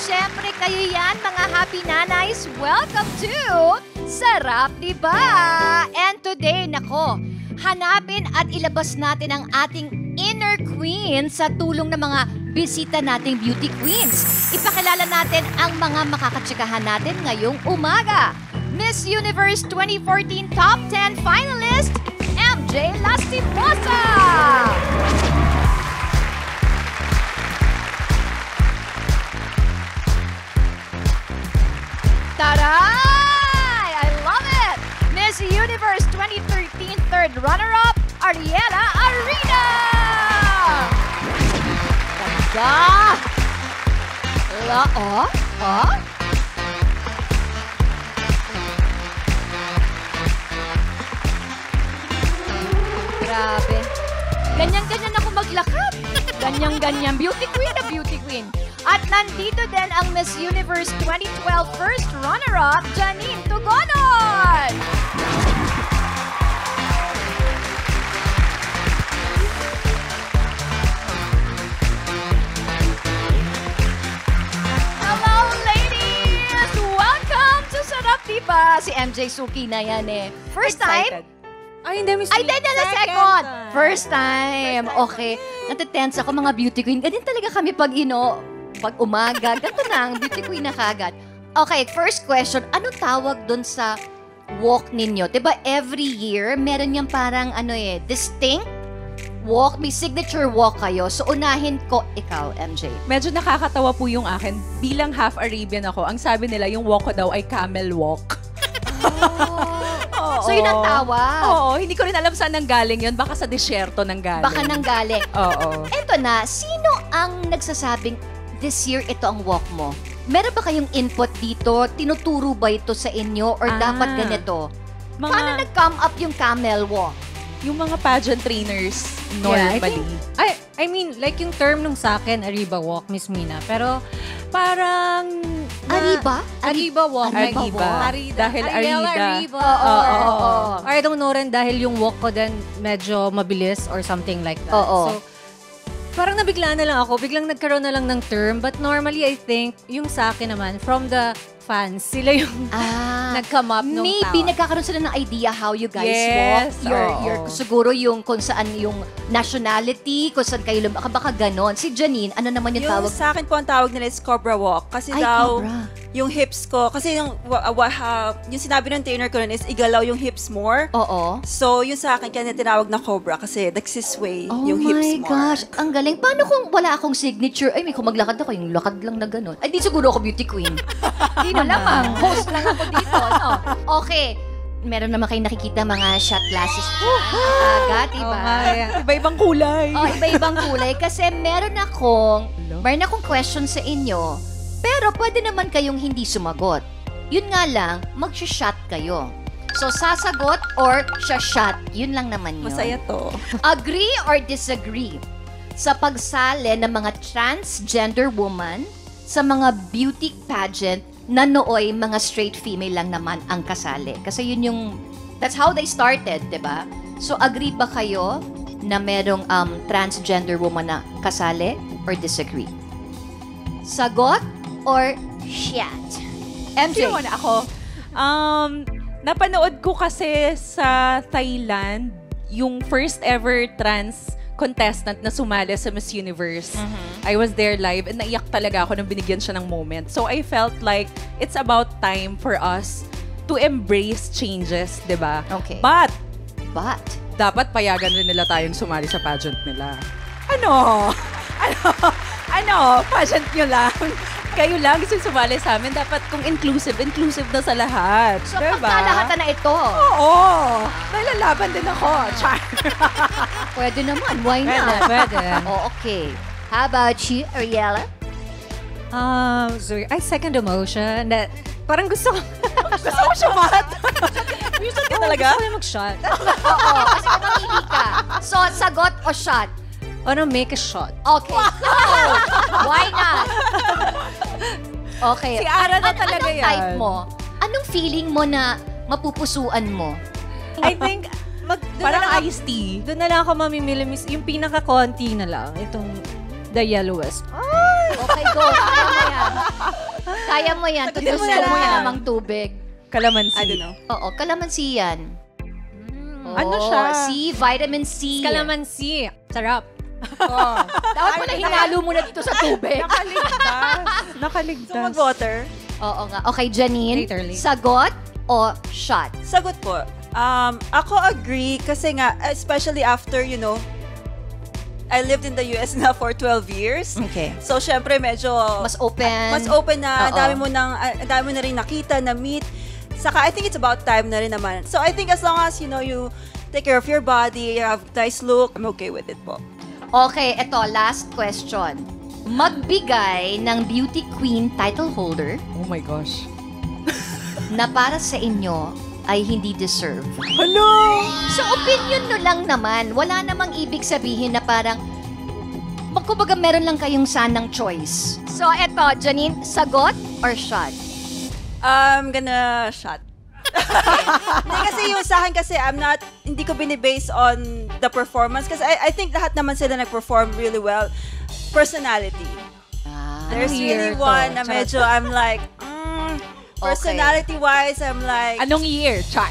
syempre kayo yan, mga happy nanays. Welcome to Sarap Diba? And today, nako, hanapin at ilabas natin ang ating inner queen sa tulong ng mga bisita nating beauty queens. Ipakilala natin ang mga makakatsikahan natin ngayong umaga. Miss Universe 2014 Top 10 Finalist, MJ Lastimosa! Taray! I love it! Miss Universe 2013 third runner-up, Ariela Arena! Ganda! Grabe. Ganyan-ganyan ako maglakad. Ganyan-ganyan. Beauty queen na beauty queen. At nandito din ang Miss Universe 2012 first runner-up, Janine Tugonon! Hello, ladies! Welcome to Sarap Diba! Si MJ Suki na yan eh. First time? Ay, hindi, Miss Ay, Lee. hindi na second. First time. Okay. Natitense ako, mga beauty queen. Ganyan talaga kami pag umaga. Ganito na, ang beauty queen na kagad. Okay, first question. Anong tawag dun sa walk ninyo? Diba every year, meron yung parang distinct walk. May signature walk kayo. So, unahin ko ikaw, MJ. Medyo nakakatawa po yung akin. Bilang half Arabian ako, ang sabi nila, yung walk ko daw ay camel walk. So, yun ang tawag. Oo, hindi ko rin alam saan nanggaling yun. Baka sa disyerto nanggaling. Baka nanggaling. Oo. Eto na, sino ang nagsasabing this year ito ang walk mo? Meron ba kayong input dito? Tinuturo ba ito sa inyo? Or dapat ganito? Paano nag-come up yung camel walk? Yung mga pageant trainers, normally. I mean, like yung term nung sa akin, Arriba Walk, Miss Mina. Pero parang... Arriba? Arriba Walk. Arriba. Dahil Ariela Arida. Arriba. Oo. I don't know rin dahil yung walk ko din medyo mabilis or something like that. Oo. So, parang nabigla na lang ako. Biglang nagkaroon na lang ng term. But normally, I think, yung sa akin naman, from the fans, sila yung nag-come up nung Maybe tawag. nagkakaroon sila ng idea how you guys Yes, walk. Your, siguro yung kung saan yung nationality, kung saan kayo baka ganon. Si Janine, ano naman yung tawag? Sa akin po ang tawag nila is Cobra Walk. Kasi Ay, daw, Cobra. yung hips ko, kasi yung sinabi ng trainer ko rin is igalaw yung hips more. Oo. So, yun sa akin, kaya tinawag na Cobra kasi nagsisway yung hips more. Oh my gosh, ang galing. Paano kung wala akong signature? Ay, may kung maglakad ako, yung lakad lang na gano'n. Ay, di siguro ako beauty queen. Di malamang. Host lang ako dito, no? Okay. Meron naman kayong nakikita mga shot glasses dyan. Agad, diba? Iba-ibang kulay. Oh, iba-ibang kulay. Kasi meron akong question sa inyo. Pero pwede naman kayong hindi sumagot. Yun nga lang, mag-shot kayo. So, sasagot or shot. Yun lang naman yun. Masaya to. Agree or disagree sa pagsali ng mga transgender woman sa mga beauty pageant na nooy mga straight female lang naman ang kasali? Kasi yun yung, that's how they started, diba? So, agree ba kayo na merong transgender woman na kasali or disagree? Sagot or shot? MJ? Sino na ako? Napanood ko kasi sa Thailand yung first ever trans contestant na sumali sa Miss Universe. I was there live and naiyak talaga ako nang binigyan siya ng moment. So I felt like it's about time for us to embrace changes, di ba? Okay. But, But, dapat payagan rin nila tayong sumali sa pageant nila. Pageant nyo lang. Kayo lang gusto sumali sa amin. Dapat kung inclusive na sa lahat. so diba? pagkalahatan na ito. Oo. Nailalaban din ako. Char. Pwede naman. Why not? Pwede. Oh, okay. How about you, Ariela? Sorry, I second the motion. That, parang gusto ko... Gusto ko shumat. Gusto ka talaga? Gusto ko yung mag-shot. Oo, kasi mamili ka. So, sagot o shot? Or make a shot. Okay. Oh, why not? Okay. Si Ara na talaga anong yan. type mo? Anong feeling mo na mapupusuan mo? I think, parang iced tea. Doon na lang ako mamimili, miss. Yung pinaka-konti na lang. Itong the yellowest. Okay, go. Kaya mo yan. Kaya mo yan. Sagutin mo Tutusin na mo lang. namang tubig. Kalamansi. I don't know. Oo, kalamansi yan. Ano siya? C, vitamin C. Calamansi. Sarap. Dapat mo na hinalo mo na dito sa tubig. Nakaligtas. So, mag-water. Oo nga. Okay, Janine. Later. Sagot o shot? Sagot po. Ako agree kasi nga, especially after, I lived in the US na for 12 years. Okay. So, syempre, medyo Mas open. mas open na, Oo. dami mo na rin nakita, na meet. Saka, I think it's about time na rin naman. So, I think as long as, you take care of your body, you have nice look, I'm okay with it po. Okay, eto, last question. Magbigay ng beauty queen title holder Oh my gosh. na para sa inyo ay hindi deserve. Hello! So, opinion nyo lang naman. Wala namang ibig sabihin na parang, kumbaga meron lang kayong sanang choice. So, eto, Janine, sagot or shot? I'm gonna shot. Hindi kasi yung sa akin kasi hindi ko binibase on the performance kasi I think lahat naman sila nag-perform really well. Personality. There's really year one to? na medyo I'm like, personality-wise, I'm like, Anong year? Char.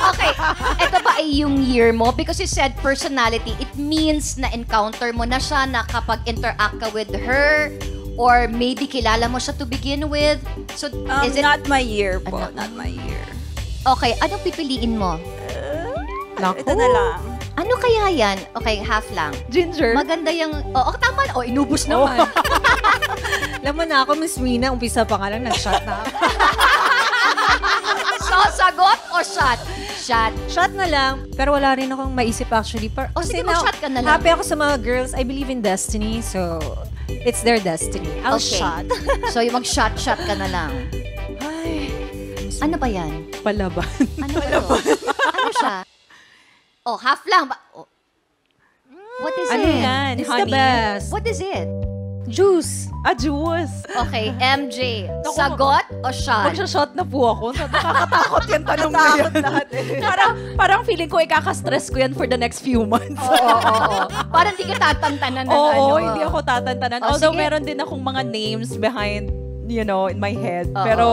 Okay, ito ba ay yung year mo? Because you said personality, it means na encounter mo na siya, na kapag interact ka with her, or maybe kilala mo siya to begin with. So, is it... not my year po. Ano? Not my year. Okay, anong pipiliin mo? Naku. Ito na lang. Ano kaya yan? Okay, half lang. Ginger. Maganda yung... Oo, tama. Oh, inubos naman. Alam mo na ako, Miss Rina, umpisa pa nga lang, nag-shot na ako. So, sagot o shot? Shot. Shot na lang, pero wala rin akong maisip actually. O, sige, mag-shot ka na lang. Happy ako sa mga girls. I believe in destiny, so it's their destiny. I'll Okay. shot. So, yung mag-shot ka na lang. Ay, Ano ba yan? palaban. Ano ba to? Ano siya? Oh, half lang. Oh. What is Ano it? yan? It's Honey? the best. What is it? Juice. Juice. Okay, MJ. Naku, Sagot o shot? Magsha-shot na po ako. Nakakatakot yan tanong na yan. parang feeling ko ikaka-stress ko yan for the next few months. Oo. Parang di ka tatantanan ng Oo, ano. hindi ako tatantanan. Oh, Although sige. meron din akong mga names behind, in my head. Oo. Pero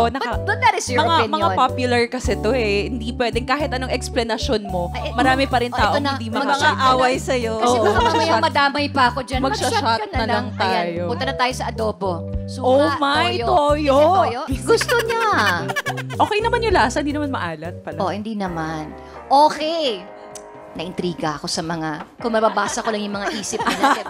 But that is your mga opinion. popular kasi to eh. Hindi pwedeng kahit anong explanation mo, Ay, marami pa rin ito tao na. hindi Mga Mag-shot ka away na. sa'yo. Kasi Oo, baka mamaya mag-shot. madamay pa ako dyan. Mag-shot Mag-shot ka na lang Ayan, tayo. punta na tayo sa adobo. Suka, Oh my, toyo. Gusto niya. Okay naman yung lasa, hindi naman maalat pala. Oh, hindi naman. Okay. Naintriga ako sa mga, kung mababasa ko lang yung mga isip nila.